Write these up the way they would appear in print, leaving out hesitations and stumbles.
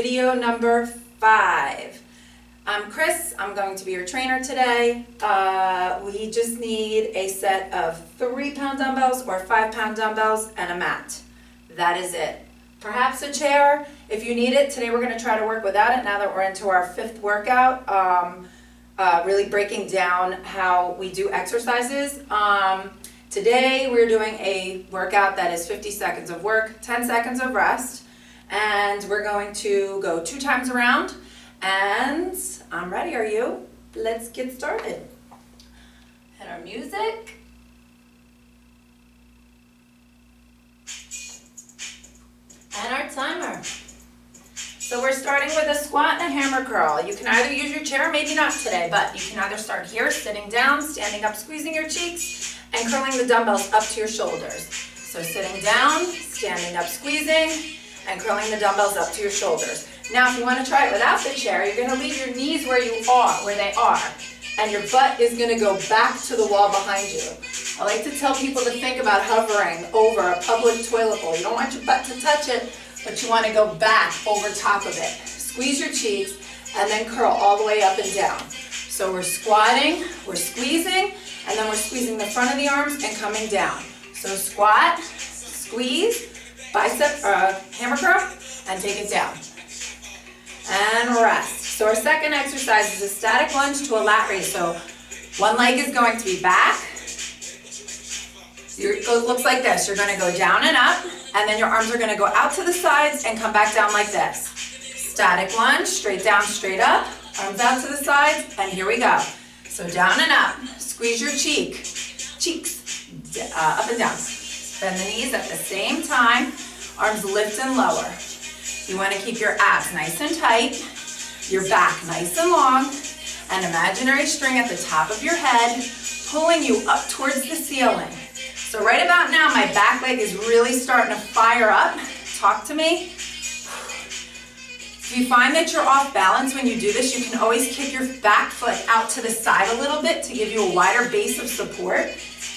video number 5. I'm Chris. I'm going to be your trainer today. We just need a set of 3-pound dumbbells or 5-pound dumbbells and a mat. That is it. Perhaps a chair if you need it. Today we're going to try to work without it now that we're into our 5th workout. Really breaking down how we do exercises. Today we're doing a workout that is 50 seconds of work, 10 seconds of rest, and we're going to go 2 times around. And I'm ready, are you? Let's get started. Hit our music. And our timer. So we're starting with a squat and a hammer curl. You can either use your chair, maybe not today, but you can either start here, sitting down, standing up, squeezing your cheeks, and curling the dumbbells up to your shoulders. So sitting down, standing up, squeezing, and curling the dumbbells up to your shoulders. Now, if you want to try it without the chair, you're going to leave your knees where they are, and your butt is going to go back to the wall behind you. I like to tell people to think about hovering over a public toilet bowl. You don't want your butt to touch it, but you want to go back over top of it. Squeeze your cheeks, and then curl all the way up and down. So we're squatting, we're squeezing, and then we're squeezing the front of the arms and coming down. So squat, squeeze, bicep, hammer curl, and take it down. And rest. So our second exercise is a static lunge to a lat raise. So one leg is going to be back. It looks like this. You're going to go down and up, and then your arms are going to go out to the sides and come back down like this. Static lunge, straight down, straight up, arms out to the sides, and here we go. So down and up. Squeeze your cheeks, up and down. Bend the knees at the same time, arms lift and lower. You want to keep your abs nice and tight, your back nice and long, an imaginary string at the top of your head, pulling you up towards the ceiling. So right about now, my back leg is really starting to fire up. Talk to me. If you find that you're off balance when you do this, you can always kick your back foot out to the side a little bit to give you a wider base of support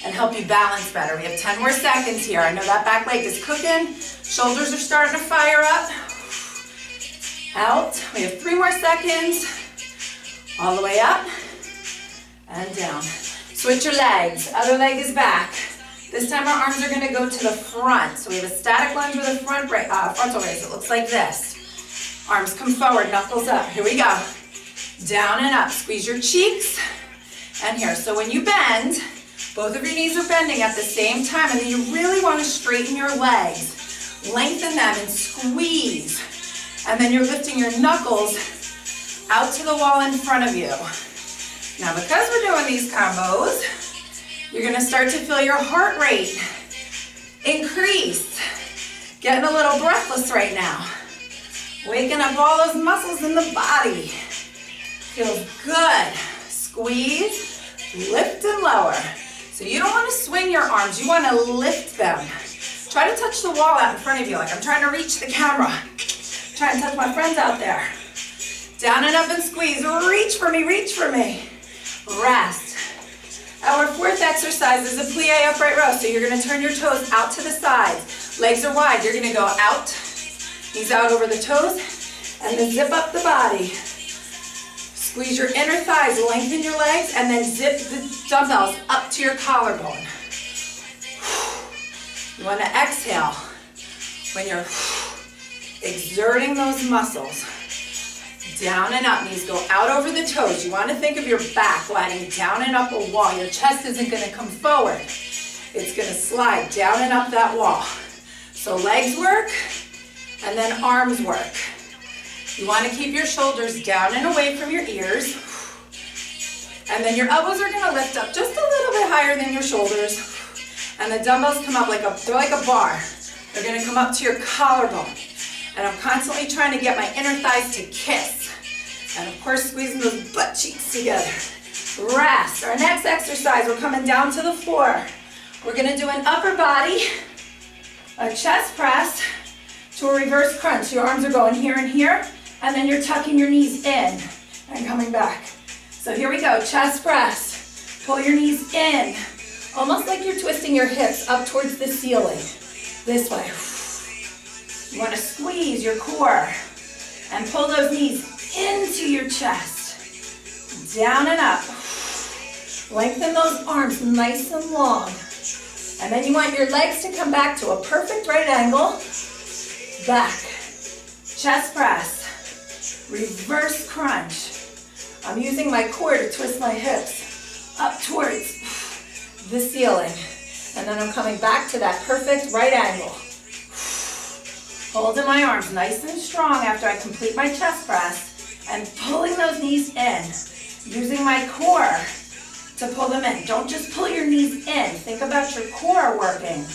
and help you balance better. We have 10 more seconds here. I know that back leg is cooking. Shoulders are starting to fire up. Out. We have 3 more seconds. All the way up and down. Switch your legs. Other leg is back. This time our arms are going to go to the front. So we have a static lunge with a frontal raise. It looks like this. Arms come forward, knuckles up. Here we go. Down and up. Squeeze your cheeks. And here. So when you bend, both of your knees are bending at the same time, and then you really want to straighten your legs. Lengthen them and squeeze. And then you're lifting your knuckles out to the wall in front of you. Now, because we're doing these combos, you're going to start to feel your heart rate increase. Getting a little breathless right now. Waking up all those muscles in the body. Feels good. Squeeze, lift and lower. So you don't want to swing your arms, you want to lift them. Try to touch the wall out in front of you, like I'm trying to reach the camera. Try and touch my friends out there. Down and up and squeeze. Reach for me, reach for me. Rest. Our 4th exercise is a plie upright row. So you're going to turn your toes out to the sides. Legs are wide. You're going to go out, knees out over the toes, and then zip up the body. Squeeze your inner thighs, lengthen your legs, and then zip the dumbbells up to your collarbone. You want to exhale when you're exerting those muscles. Down and up, knees go out over the toes. You want to think of your back gliding down and up a wall. Your chest isn't going to come forward. It's going to slide down and up that wall. So legs work, and then arms work. You want to keep your shoulders down and away from your ears. And then your elbows are going to lift up just a little bit higher than your shoulders. And the dumbbells come up they're like a bar. They're going to come up to your collarbone. And I'm constantly trying to get my inner thighs to kiss. And of course, squeezing those butt cheeks together. Rest. Our next exercise, we're coming down to the floor. We're going to do an upper body, a chest press to a reverse crunch. Your arms are going here and here, and then you're tucking your knees in and coming back. So here we go, chest press. Pull your knees in, almost like you're twisting your hips up towards the ceiling. This way. You want to squeeze your core And pull those knees into your chest. Down and up. Lengthen those arms nice and long. And then you want your legs to come back to a perfect right angle. Back. Chest press. Reverse crunch. I'm using my core to twist my hips up towards the ceiling. And then I'm coming back to that perfect right angle. Holding my arms nice and strong after I complete my chest press and pulling those knees in. Using my core to pull them in. Don't just pull your knees in. Think about your core working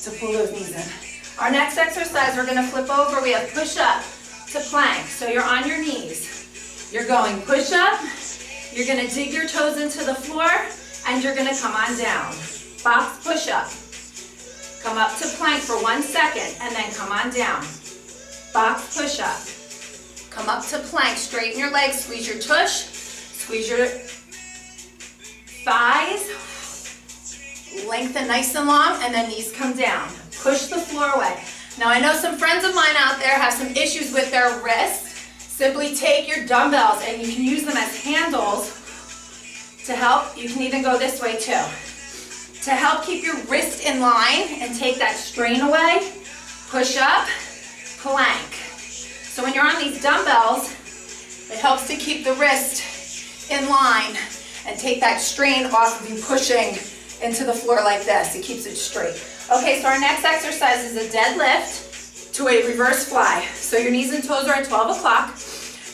to pull those knees in. Our next exercise, we're gonna flip over. We have push up to plank. So you're on your knees. You're going push up. You're gonna dig your toes into the floor and you're gonna come on down. Box push up. Come up to plank for 1 second and then come on down. Box push up. Come up to plank, straighten your legs, squeeze your tush, squeeze your thighs, lengthen nice and long, and then knees come down. Push the floor away. Now I know some friends of mine out there have some issues with their wrists. Simply take your dumbbells and you can use them as handles to help. You can even go this way too. To help keep your wrist in line and take that strain away, push up, plank. So when you're on these dumbbells, it helps to keep the wrist in line and take that strain off of you pushing into the floor like this. It keeps it straight. Okay, so our next exercise is a deadlift to a reverse fly. So your knees and toes are at 12 o'clock.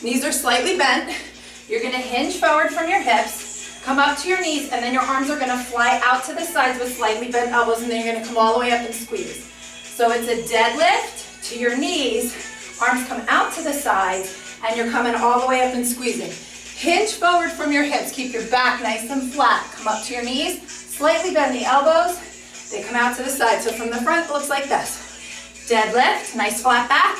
Knees are slightly bent. You're gonna hinge forward from your hips, come up to your knees, and then your arms are gonna fly out to the sides with slightly bent elbows, and then you're gonna come all the way up and squeeze. So it's a deadlift to your knees, arms come out to the sides, and you're coming all the way up and squeezing. Hinge forward from your hips, keep your back nice and flat. Come up to your knees, slightly bend the elbows, they come out to the side. So from the front, it looks like this. Deadlift, nice flat back,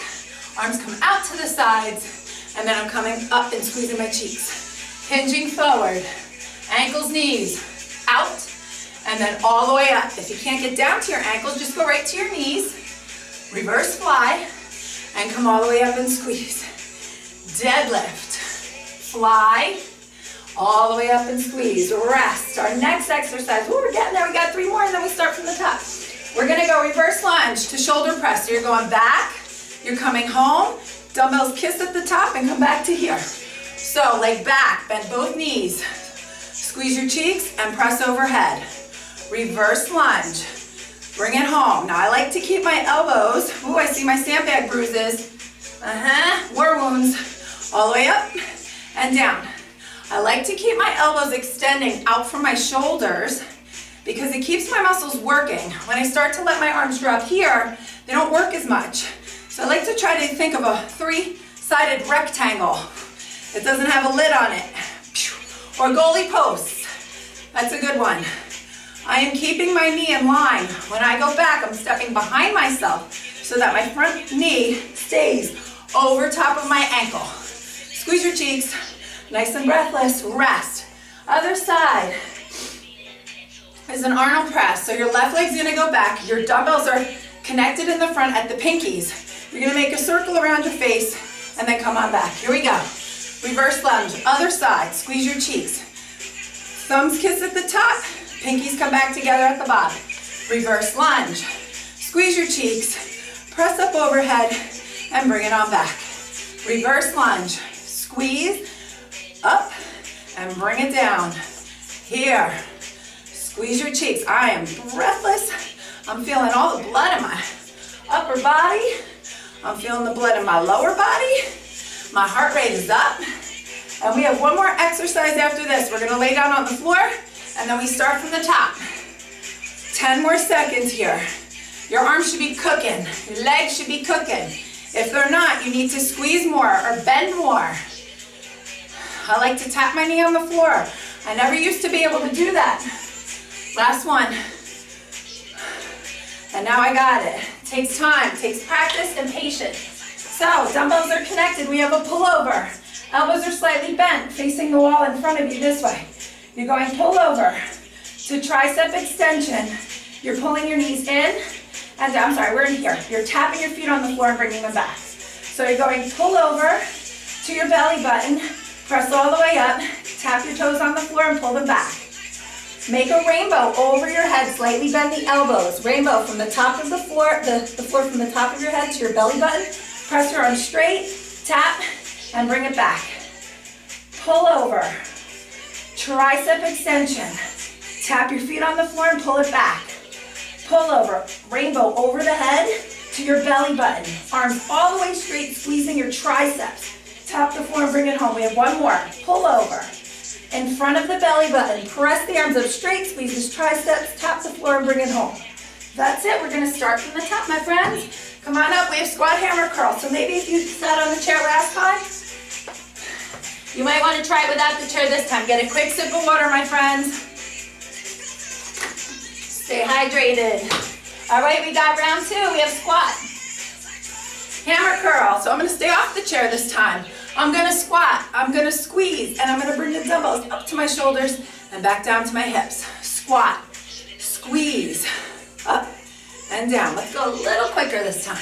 arms come out to the sides, and then I'm coming up and squeezing my cheeks. Hinging forward, ankles, knees, out, and then all the way up. If you can't get down to your ankles, just go right to your knees, reverse fly, and come all the way up and squeeze. Deadlift, fly, all the way up and squeeze. Rest. Our next exercise, we're getting there, we got 3 more, and then we start from the top. We're gonna go reverse lunge to shoulder press. So you're going back, you're coming home, dumbbells kiss at the top and come back to here. So leg back, bend both knees, squeeze your cheeks and press overhead. Reverse lunge, bring it home. Now I like to keep my elbows, ooh, I see my sandbag bruises, war wounds, all the way up and down. I like to keep my elbows extending out from my shoulders because it keeps my muscles working. When I start to let my arms drop here, they don't work as much. So I like to try to think of a 3-sided rectangle. It doesn't have a lid on it. Or goalie posts. That's a good one. I am keeping my knee in line. When I go back, I'm stepping behind myself so that my front knee stays over top of my ankle. Squeeze your cheeks, nice and breathless, rest. Other side is an Arnold press. So your left leg's gonna go back, your dumbbells are connected in the front at the pinkies. You're gonna make a circle around your face and then come on back. Here we go. Reverse lunge, other side, squeeze your cheeks. Thumbs kiss at the top, pinkies come back together at the bottom. Reverse lunge, squeeze your cheeks, press up overhead, and bring it on back. Reverse lunge, squeeze, up, and bring it down. Here, squeeze your cheeks. I am breathless. I'm feeling all the blood in my upper body. I'm feeling the blood in my lower body. My heart rate is up. And we have one more exercise after this. We're gonna lay down on the floor, and then we start from the top. 10 more seconds here. Your arms should be cooking. Your legs should be cooking. If they're not, you need to squeeze more or bend more. I like to tap my knee on the floor. I never used to be able to do that. Last one. And now I got it. Takes time, takes practice and patience. So, dumbbells are connected. We have a pullover. Elbows are slightly bent, facing the wall in front of you this way. You're going pullover to tricep extension. You're pulling your knees in, and I'm sorry, we're in here. You're tapping your feet on the floor and bringing them back. So you're going pull over to your belly button, press all the way up, tap your toes on the floor and pull them back. Make a rainbow over your head, slightly bend the elbows. Rainbow from the top of the floor, the floor from the top of your head to your belly button. Press your arms straight, tap, and bring it back. Pull over, tricep extension. Tap your feet on the floor and pull it back. Pull over, rainbow over the head to your belly button. Arms all the way straight, squeezing your triceps. Tap the floor and bring it home. We have one more. Pull over. In front of the belly button, press the arms up straight, squeeze the triceps, tap the floor and bring it home. That's it. We're gonna start from the top, my friends. Come on up, we have squat hammer curl. So maybe if you sat on the chair last time, you might wanna try it without the chair this time. Get a quick sip of water, my friends. Stay hydrated. All right, we got round two. We have squat. Hammer curl. So I'm gonna stay off the chair this time. I'm gonna squat, I'm gonna squeeze, and I'm gonna bring the dumbbells up to my shoulders and back down to my hips. Squat, squeeze, up and down. Let's go a little quicker this time.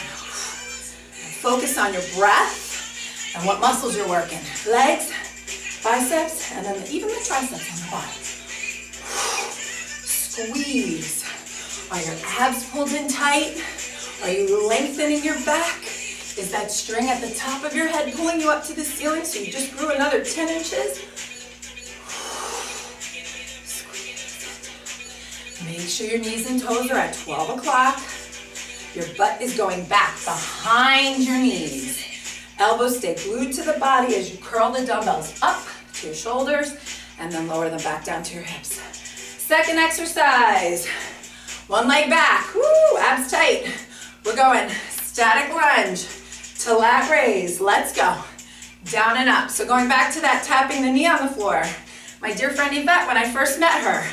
Focus on your breath and what muscles you're working. Legs, biceps, and then even the triceps on the bottom. Squeeze. Are your abs pulled in tight? Are you lengthening your back? Is that string at the top of your head pulling you up to the ceiling so you just grew another 10 inches? Make sure your knees and toes are at 12 o'clock. Your butt is going back behind your knees. Elbows stay glued to the body as you curl the dumbbells up to your shoulders and then lower them back down to your hips. Second exercise. One leg back. Woo, abs tight. We're going static lunge to lat raise. Let's go. Down and up. So going back to that tapping the knee on the floor. My dear friend Yvette, when I first met her,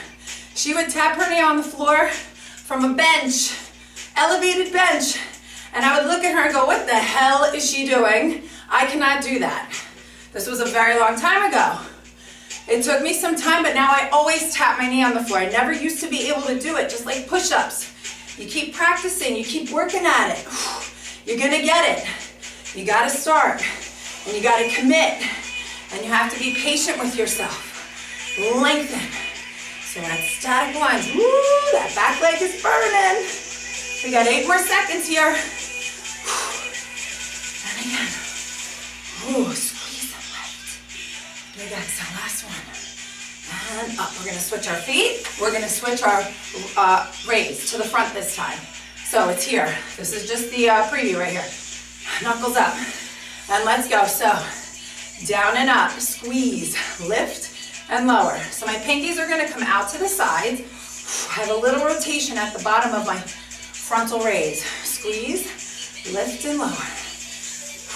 she would tap her knee on the floor from a bench, elevated bench. And I would look at her and go, what the hell is she doing? I cannot do that. This was a very long time ago. It took me some time, but now I always tap my knee on the floor. I never used to be able to do it, just like push-ups. You keep practicing, you keep working at it. You're gonna get it. You gotta start, and you gotta commit, and you have to be patient with yourself. Lengthen. So that static lunge, woo, that back leg is burning. We got 8 more seconds here. And again, ooh, squeeze and lift. Big exhale, last one. And up, we're gonna switch our feet. We're gonna switch our raise to the front this time. So it's here. This is just the preview right here. Knuckles up, and let's go. So down and up, squeeze, lift, and lower. So my pinkies are gonna come out to the sides. I have a little rotation at the bottom of my frontal raise. Squeeze, lift, and lower.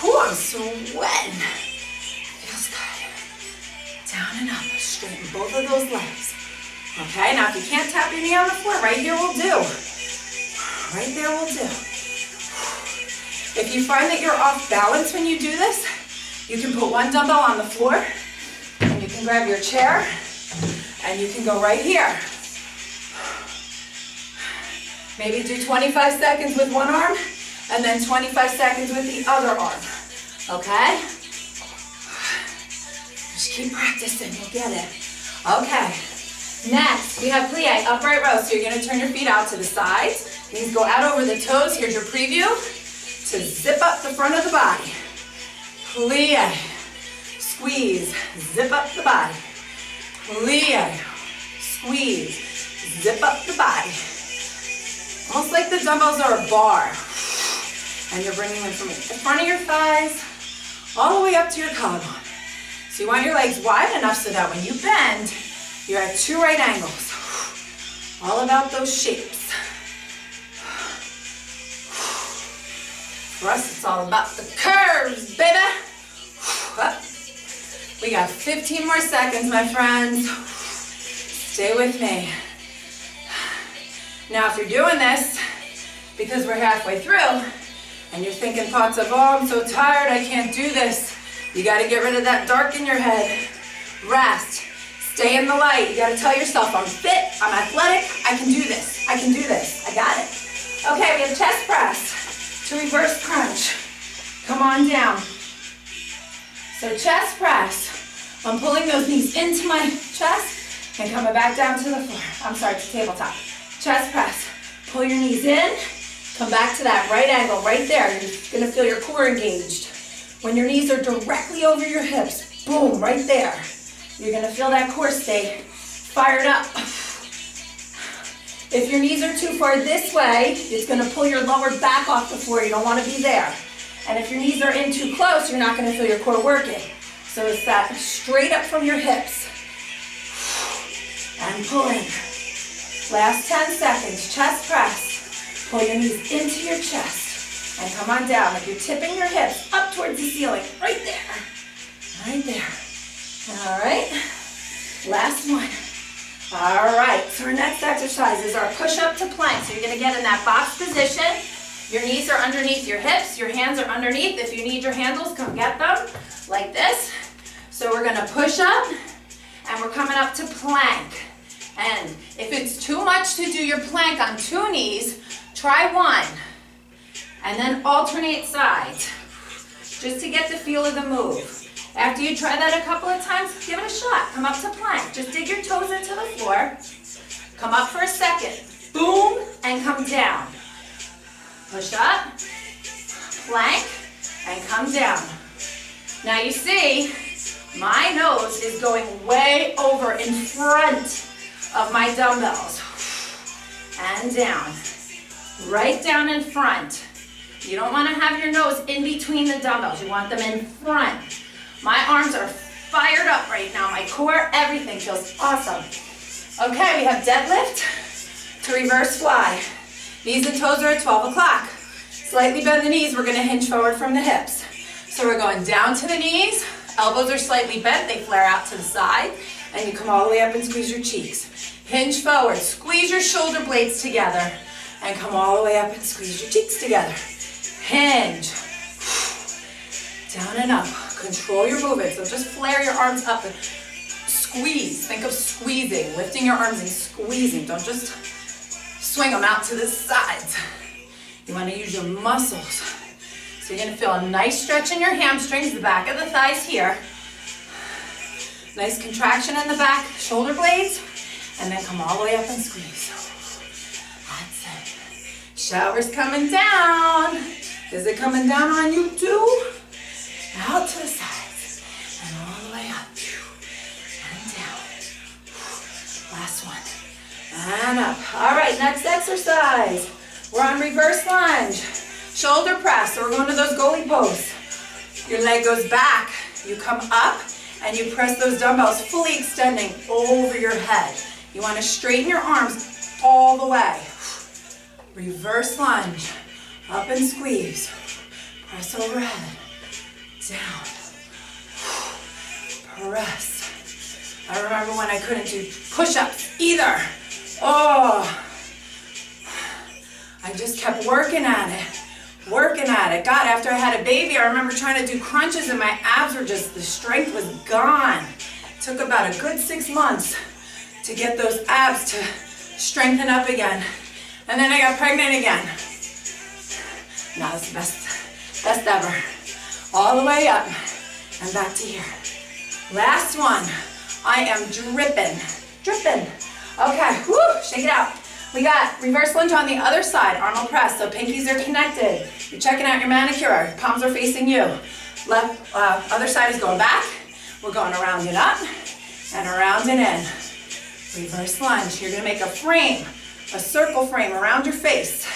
Whew, I'm sweating. Feels good. Down and up, straighten both of those legs. Okay, now if you can't tap your knee on the floor, right here will do. Right there will do. If you find that you're off balance when you do this, you can put one dumbbell on the floor, and you can grab your chair, and you can go right here. Maybe do 25 seconds with one arm, and then 25 seconds with the other arm, okay? Just keep practicing, you'll get it. Okay, next we have plie, upright row. So you're gonna turn your feet out to the sides. Knees go out over the toes. Here's your preview to zip up the front of the body. Plie, squeeze, zip up the body. Plie, squeeze, zip up the body. Almost like the dumbbells are a bar. And you're bringing them from the front of your thighs all the way up to your collarbone. So you want your legs wide enough so that when you bend, you're at 2 right angles. All about those shapes. For us, it's all about the curves, baby. Up. We got 15 more seconds, my friends. Stay with me. Now, if you're doing this because we're halfway through and you're thinking thoughts of, oh, I'm so tired, I can't do this. You got to get rid of that dark in your head. Rest. Stay in the light. You got to tell yourself, I'm fit, I'm athletic, I can do this. I can do this. I got it. Okay, we have chest press to reverse crunch. Come on down. So chest press. I'm pulling those knees into my chest and coming back down to the floor. I'm sorry, to tabletop. Chest press. Pull your knees in. Come back to that right angle right there. You're gonna feel your core engaged. When your knees are directly over your hips, boom, right there. You're gonna feel that core stay fired up. If your knees are too far this way, it's gonna pull your lower back off the floor. You don't wanna be there. And if your knees are in too close, you're not gonna feel your core working. So it's that straight up from your hips. And pull in. Last 10 seconds, chest press. Pull your knees into your chest. And come on down. Like you're tipping your hips up towards the ceiling. Right there. Right there. All right. Last one. All right. So our next exercise is our push-up to plank. So you're going to get in that box position. Your knees are underneath your hips. Your hands are underneath. If you need your handles, come get them. Like this. So we're going to push up. And we're coming up to plank. And if it's too much to do your plank on 2 knees, try 1. And then alternate sides. Just to get the feel of the move. After you try that a couple of times, give it a shot. Come up to plank. Just dig your toes into the floor. Come up for a second. Boom, and come down. Push up, plank, and come down. Now you see, my nose is going way over in front of my dumbbells. And down. Right down in front. You don't want to have your nose in between the dumbbells. You want them in front. My arms are fired up right now. My core, everything feels awesome. Okay, we have deadlift to reverse fly. Knees and toes are at 12 o'clock. Slightly bend the knees. We're going to hinge forward from the hips. So we're going down to the knees. Elbows are slightly bent. They flare out to the side. And you come all the way up and squeeze your cheeks. Hinge forward. Squeeze your shoulder blades together. And come all the way up and squeeze your cheeks together. Hinge. Down and up. Control your movement. So just flare your arms up and squeeze. Think of squeezing. Lifting your arms and squeezing. Don't just swing them out to the sides. You want to use your muscles. So you're going to feel a nice stretch in your hamstrings, the back of the thighs here. Nice contraction in the back, shoulder blades. And then come all the way up and squeeze. That's it. Shower's coming down. Is it coming down on you too? Out to the sides. And all the way up. And down. Last one. And up. All right, next exercise. We're on reverse lunge. Shoulder press. So we're going to those goalie pose. Your leg goes back. You come up and you press those dumbbells fully extending over your head. You want to straighten your arms all the way. Reverse lunge. Up and squeeze. Press overhead. Down. Press. I remember when I couldn't do push-ups either. Oh. I just kept working at it. God, after I had a baby, I remember trying to do crunches and my abs were just, the strength was gone. It took about a good 6 months to get those abs to strengthen up again. And then I got pregnant again. Now it's the best ever. All the way up and back to here. Last one. I am dripping. Okay, whoo, shake it out. We got reverse lunge on the other side, arm press, so pinkies are connected. You're checking out your manicure, palms are facing you. Left, other side is going back. We're going around and up and around and in. Reverse lunge. You're gonna make a frame, a circle frame around your face.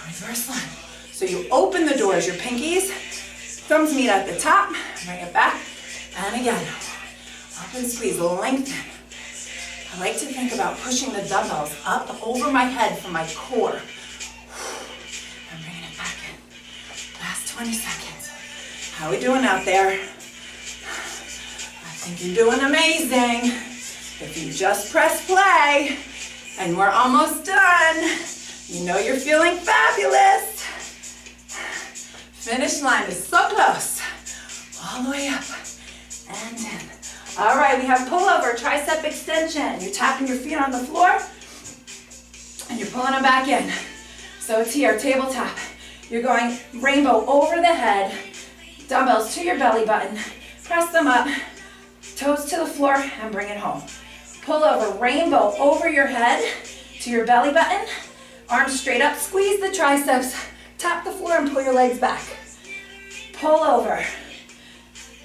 Reverse lunge. So you open the doors, your pinkies, thumbs meet at the top, bring it back, and again. Up and squeeze, lengthen. I like to think about pushing the dumbbells up over my head from my core. And bringing it back in. Last 20 seconds. How are we doing out there? I think you're doing amazing. If you just press play, and we're almost done, you know you're feeling fabulous. Finish line is so close. All the way up and in. All right, we have pullover, tricep extension. You're tapping your feet on the floor and you're pulling them back in. So it's here, tabletop. You're going rainbow over the head, dumbbells to your belly button, press them up, toes to the floor, and bring it home. Pull over, rainbow over your head to your belly button, arms straight up, squeeze the triceps, tap the floor and pull your legs back. Pull over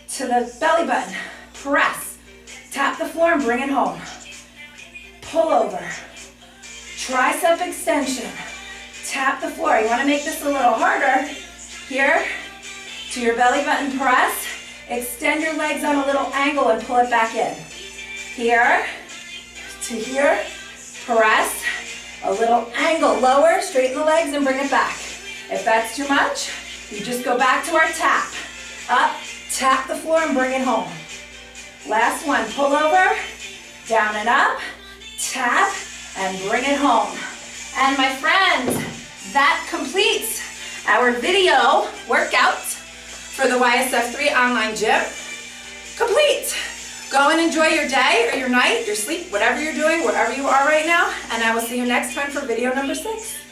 to the belly button, press, tap the floor and bring it home. Pull over, tricep extension, tap the floor. You want to make this a little harder. Here, to your belly button, press, extend your legs on a little angle and pull it back in. Here, to here, press, a little angle, lower, straighten the legs and bring it back. If that's too much, you just go back to our tap. Up, tap the floor and bring it home. Last one, pull over, down and up, tap, and bring it home. And my friends, that completes our video workout for the YSF3 online gym. Complete. Go and enjoy your day or your night, your sleep, whatever you're doing, wherever you are right now, and I will see you next time for video number 6.